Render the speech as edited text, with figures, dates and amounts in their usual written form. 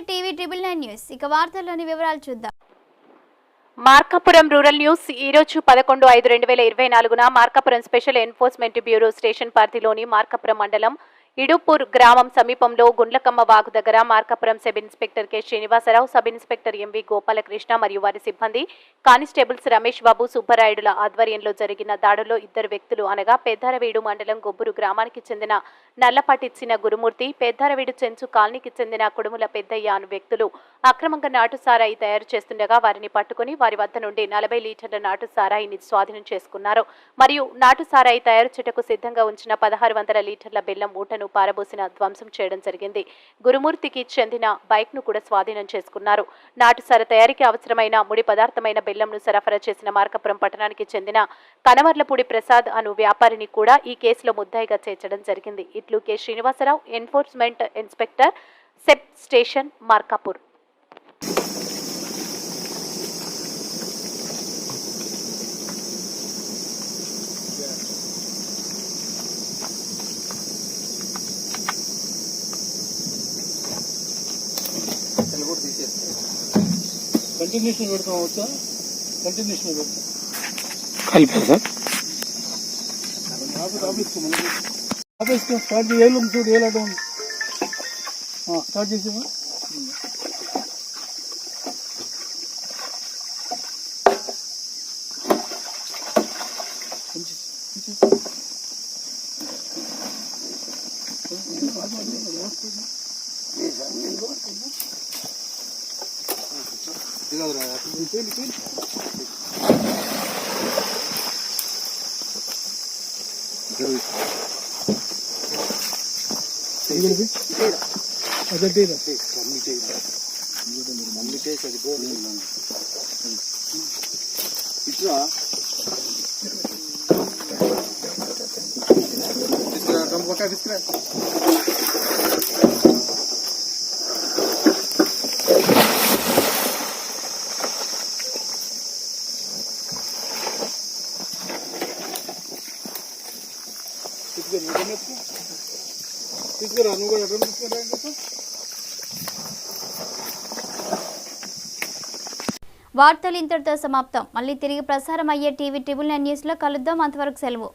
TV triple 9 news. ఇక వార్తల్లోని వివరాలు చూద్దాం. మార్కాపురం రూరల్ న్యూస్ ఈ రోజు 11/5/2024న Markapuram special enforcement bureau station పరిధిలోని మార్కాపురం మండలం ఇడుపూర్ గ్రామం సమీపంలో గుండ్లకమ్మ వాగు దగ్గర Markapuram sub inspector K Srinivasarao, sub inspector MV Gopalakrishna మరియు వారి సిబ్బంది, కానిస్టేబుల్స్ రమేష్ బాబు, సుబ్బరాయుడుల ఆధ్వర్యంలో జరిగిన దాడుల్లో ఇద్దరు వ్యక్తులు అనగా పెద్దారవీడు మండలం గొబ్బూరు గ్రామానికి చెందిన నల్లపాటి చిన గురుమూర్తి, పెద్దారవీడు చెంచు కాలనీకి చెందిన కుడుముల పెద్దయ్య అను వ్యక్తులు అక్రమంగా నాటు సారాయి తయారు చేస్తుండగా వారిని పట్టుకుని వారి వద్ద నుండి 40 లీటర్ల నాటు సారాయిని స్వాధీనం చేసుకున్నారు. మరియు నాటు సారాయి తయారు చేటకు సిద్ధంగా ఉంచిన 1600 లీటర్ల బెల్లం మూటను పారబోసిన ధ్వంసం చేయడం జరిగింది. గురుమూర్తికి చెందిన బైక్ ను కూడా స్వాధీనం చేసుకున్నారు. నాటు సార తయారీకి అవసరమైన ముడి పదార్థమైన బెల్లంను సరఫరా చేసిన మార్కాపురం పట్టణానికి చెందిన కనవర్లపూడి ప్రసాద్ అను వ్యాపారిని కూడా ఈ కేసులో ముద్దాయిగా చేర్చడం జరిగింది. ఇట్లు K Srinivasa Rao, enforcement inspector, SEB station, Markapur. Continuation పెడతాం వచ్చా కంటిన్యూషన్ పెడతాం కలిపా సార్ ఆఫీస్ స్టార్ట్ చేయాలి చూడు ఏలాట స్టార్ట్ చేసేవా తీసుకురా నువ్వు కూడా డ్రమ్ తీసుకురా. వార్తలు ఇంతటితో సమాప్తం. మళ్ళీ తిరిగి ప్రసారం అయ్యే టీవీ ట్రిబుల్ 9 న్యూస్ లో కలుద్దాం. అంతవరకు సెలవు.